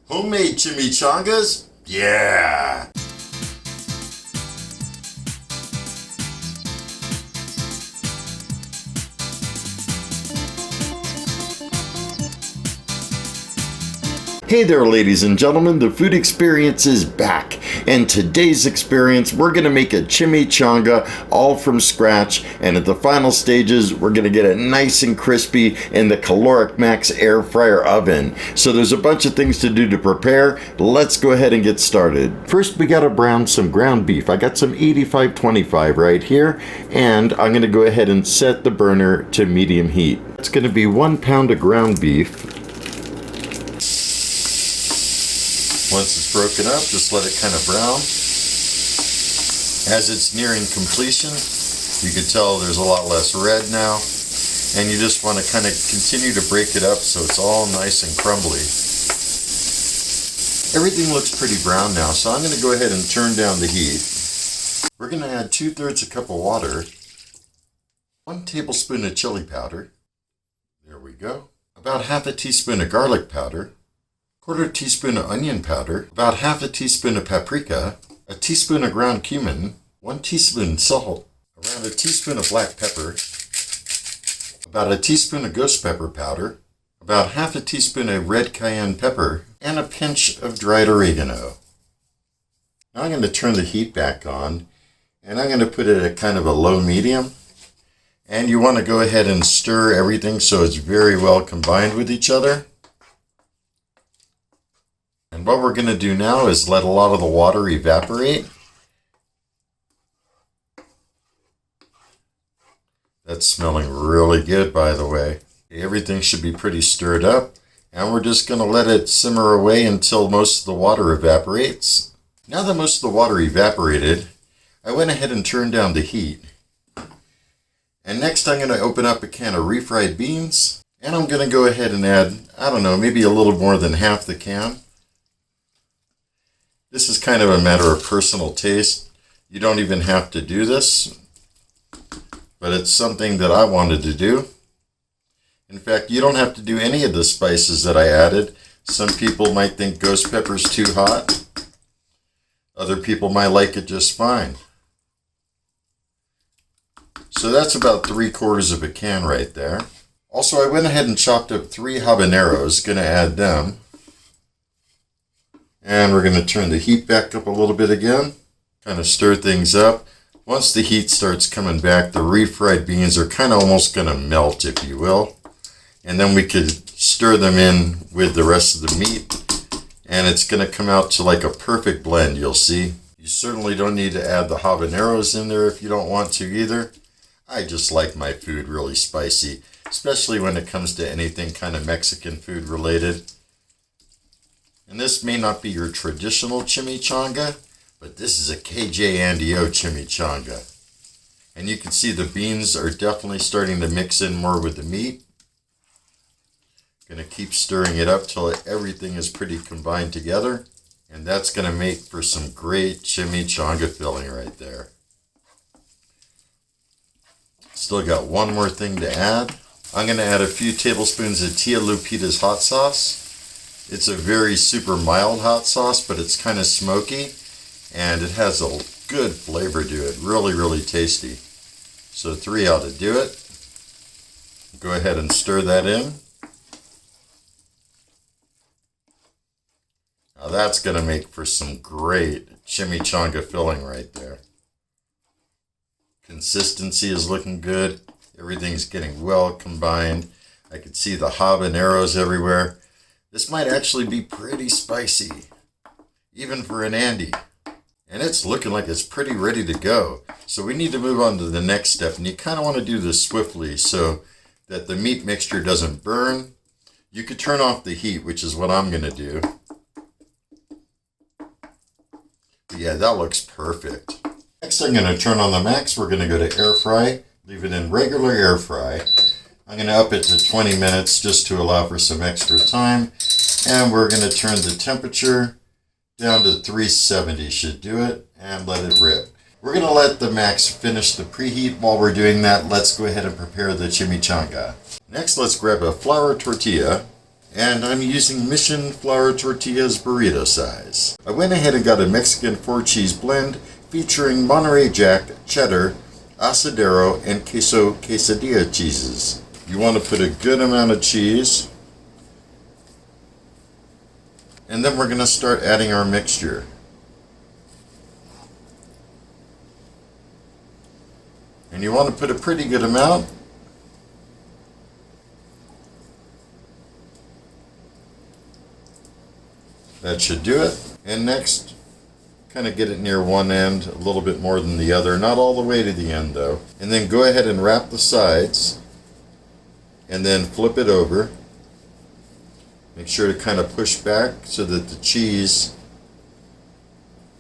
Homemade chimichangas? Yeah! Hey there, ladies and gentlemen, the food experience is back. And today's experience, we're gonna make a chimichanga all from scratch. And at the final stages, we're gonna get it nice and crispy in the Kalorik Maxx air fryer oven. So there's a bunch of things to do to prepare. Let's go ahead and get started. First, we gotta brown some ground beef. I got some 85-25 right here. And I'm gonna go ahead and set the burner to medium heat. It's gonna be 1 pound of ground beef. Once it's broken up, just let it kind of brown. As it's nearing completion, you can tell there's a lot less red now. And you just want to kind of continue to break it up so it's all nice and crumbly. Everything looks pretty brown now, so I'm going to go ahead and turn down the heat. We're going to add 2/3 a cup of water, 1 tablespoon of chili powder. There we go. About 1/2 teaspoon of garlic powder. 1/4 teaspoon of onion powder, about 1/2 teaspoon of paprika, a teaspoon of ground cumin, 1 teaspoon salt, around a teaspoon of black pepper, about a teaspoon of ghost pepper powder, about 1/2 teaspoon of red cayenne pepper, and a pinch of dried oregano. Now I'm going to turn the heat back on, and I'm going to put it at kind of a low medium. And you want to go ahead and stir everything so it's very well combined with each other. And what we're going to do now is let a lot of the water evaporate. That's smelling really good, by the way. Everything should be pretty stirred up. And we're just going to let it simmer away until most of the water evaporates. Now that most of the water evaporated, I went ahead and turned down the heat. And next I'm going to open up a can of refried beans. And I'm going to go ahead and add, I don't know, maybe a little more than half the can. This is kind of a matter of personal taste. You don't even have to do this, but it's something that I wanted to do. In fact, you don't have to do any of the spices that I added. Some people might think ghost pepper's too hot. Other people might like it just fine. So that's about 3/4 of a can right there. Also, I went ahead and chopped up 3 habaneros, gonna add them. And we're going to turn the heat back up a little bit again, kind of stir things up. Once the heat starts coming back, the refried beans are kind of almost going to melt, if you will. And then we could stir them in with the rest of the meat, and it's going to come out to like a perfect blend, you'll see. You certainly don't need to add the habaneros in there if you don't want to either. I just like my food really spicy, especially when it comes to anything kind of Mexican food related. And this may not be your traditional chimichanga, but this is a KJ Andio chimichanga. And you can see the beans are definitely starting to mix in more with the meat. Going to keep stirring it up till everything is pretty combined together. And that's going to make for some great chimichanga filling right there. Still got one more thing to add. I'm going to add a few tablespoons of Tia Lupita's hot sauce. It's a very super mild hot sauce, but it's kind of smoky, and it has a good flavor to it. Really, really tasty. So 3 ought to do it. Go ahead and stir that in. Now that's going to make for some great chimichanga filling right there. Consistency is looking good. Everything's getting well combined. I can see the habaneros everywhere. This might actually be pretty spicy, even for an Andy. And it's looking like it's pretty ready to go. So we need to move on to the next step. And you kind of want to do this swiftly so that the meat mixture doesn't burn. You could turn off the heat, which is what I'm going to do. But yeah, that looks perfect. Next, I'm going to turn on the max. We're going to go to air fry. Leave it in regular air fry. I'm going to up it to 20 minutes just to allow for some extra time. And we're going to turn the temperature down to 370 should do it, and let it rip. We're going to let the max finish the preheat. While we're doing that, let's go ahead and prepare the chimichanga. Next, let's grab a flour tortilla And I'm using Mission flour tortillas burrito size. I went ahead and got a Mexican 4-cheese blend featuring Monterey Jack, cheddar, asadero, and queso quesadilla cheeses. You want to put a good amount of cheese. And then we're going to start adding our mixture. And you want to put a pretty good amount. That should do it. And next, kind of get it near one end a little bit more than the other. Not all the way to the end though. And then go ahead and wrap the sides. And then flip it over. Make sure to kind of push back so that the cheese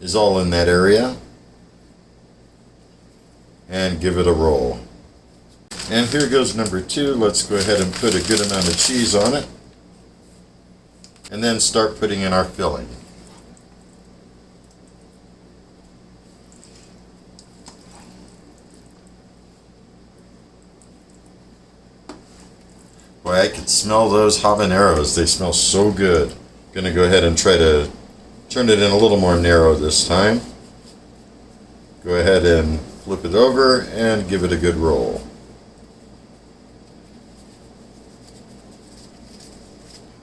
is all in that area. And give it a roll. And here goes number 2. Let's go ahead and put a good amount of cheese on it. And then start putting in our filling. Boy, I could smell those habaneros. They smell so good. Gonna go ahead and try to turn it in a little more narrow this time. Go ahead and flip it over and give it a good roll.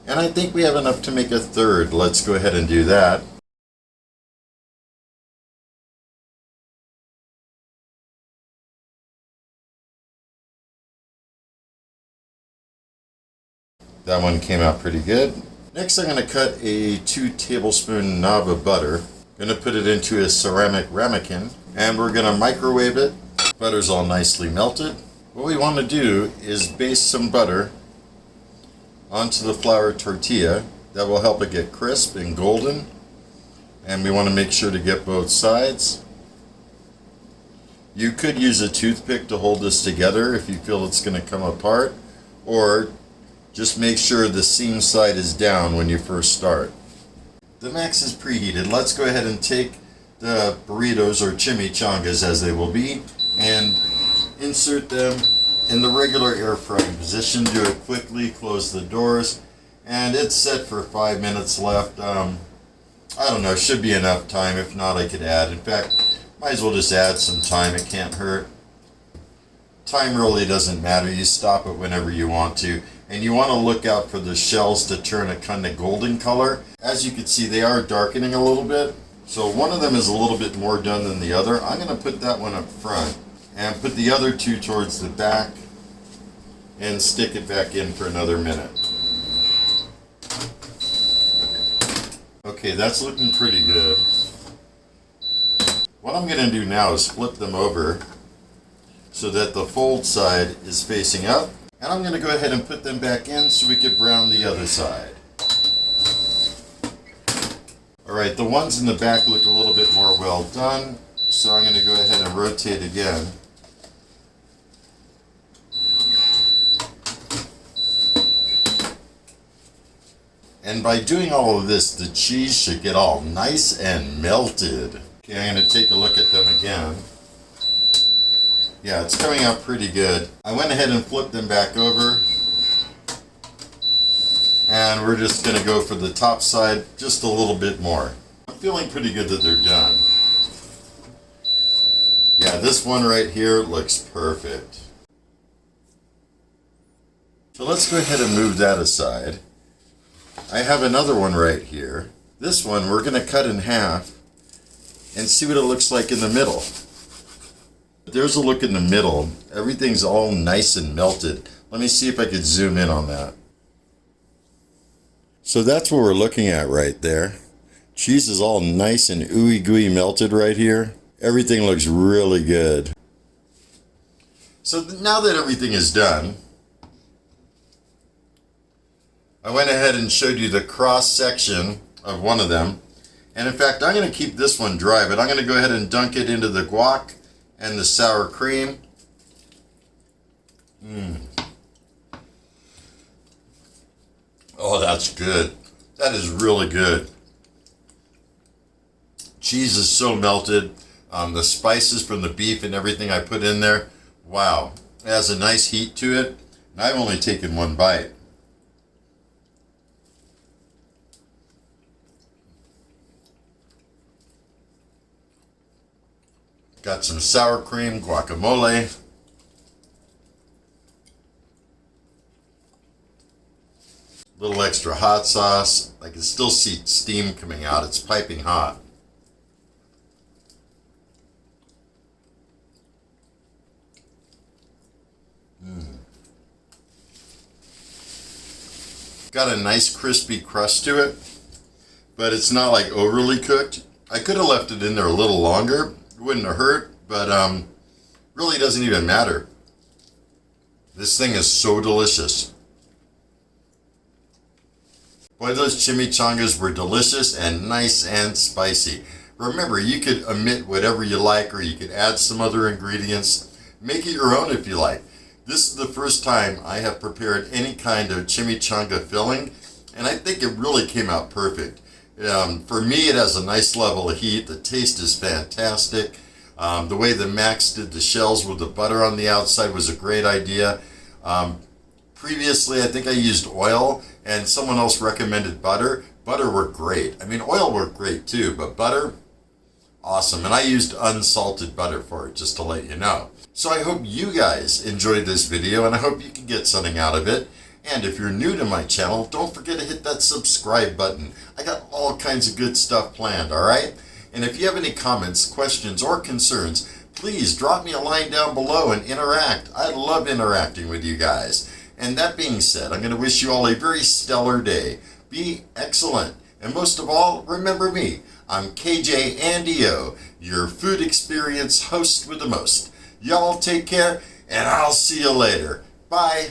And I think we have enough to make a third. Let's go ahead and do that. That one came out pretty good. Next I'm going to cut a 2 tablespoon knob of butter. Going to put it into a ceramic ramekin and we're going to microwave it. Butter's all nicely melted. What we want to do is baste some butter onto the flour tortilla. That will help it get crisp and golden. And we want to make sure to get both sides. You could use a toothpick to hold this together if you feel it's going to come apart, or just make sure the seam side is down when you first start. The Maxx is preheated. Let's go ahead and take the burritos, or chimichangas as they will be, and insert them in the regular air frying position. Do it quickly, close the doors, and it's set for 5 minutes left. I don't know, should be enough time. If not, I could add. In fact, might as well just add some time. It can't hurt. Time really doesn't matter. You stop it whenever you want to. And you want to look out for the shells to turn a kind of golden color. As you can see, they are darkening a little bit. So one of them is a little bit more done than the other. I'm going to put that one up front and put the other 2 towards the back and stick it back in for another minute. Okay, that's looking pretty good. What I'm going to do now is flip them over so that the fold side is facing up. And I'm going to go ahead and put them back in so we can brown the other side. Alright, the ones in the back look a little bit more well done. So I'm going to go ahead and rotate again. And by doing all of this, the cheese should get all nice and melted. Okay, I'm going to take a look at them again. Yeah, it's coming out pretty good. I went ahead and flipped them back over. And we're just going to go for the top side just a little bit more. I'm feeling pretty good that they're done. Yeah, this one right here looks perfect. So let's go ahead and move that aside. I have another one right here. This one we're going to cut in half and see what it looks like in the middle. There's a look in the middle. Everything's all nice and melted. Let me see if I could zoom in on that. So that's what we're looking at right there. Cheese is all nice and ooey gooey melted right here. Everything looks really good. So now that everything is done, I went ahead and showed you the cross section of one of them. And in fact, I'm going to keep this one dry, but I'm going to go ahead and dunk it into the guac and the sour cream. Oh, that's good. That is really good. Cheese is so melted. The spices from the beef and everything I put in there, wow. It has a nice heat to it. And I've only taken one bite. Got some sour cream, guacamole. Little extra hot sauce. I can still see steam coming out. It's piping hot. Got a nice crispy crust to it, but it's not like overly cooked. I could have left it in there a little longer. It wouldn't have hurt, but really doesn't even matter. This thing is so delicious. Boy, those chimichangas were delicious and nice and spicy. Remember, you could omit whatever you like, or you could add some other ingredients. Make it your own if you like. This is the first time I have prepared any kind of chimichanga filling, and I think it really came out perfect. For me, it has a nice level of heat. The taste is fantastic. The way the Max did the shells with the butter on the outside was a great idea. Previously, I think I used oil, and someone else recommended butter. Butter worked great. I mean, oil worked great too, but butter, awesome. And I used unsalted butter for it, just to let you know. So I hope you guys enjoyed this video, and I hope you can get something out of it. And if you're new to my channel, don't forget to hit that subscribe button. I got all kinds of good stuff planned, all right? And if you have any comments, questions, or concerns, please drop me a line down below and interact. I love interacting with you guys. And that being said, I'm going to wish you all a very stellar day. Be excellent. And most of all, remember me. I'm KJ Andy O, your food experience host with the most. Y'all take care, and I'll see you later. Bye.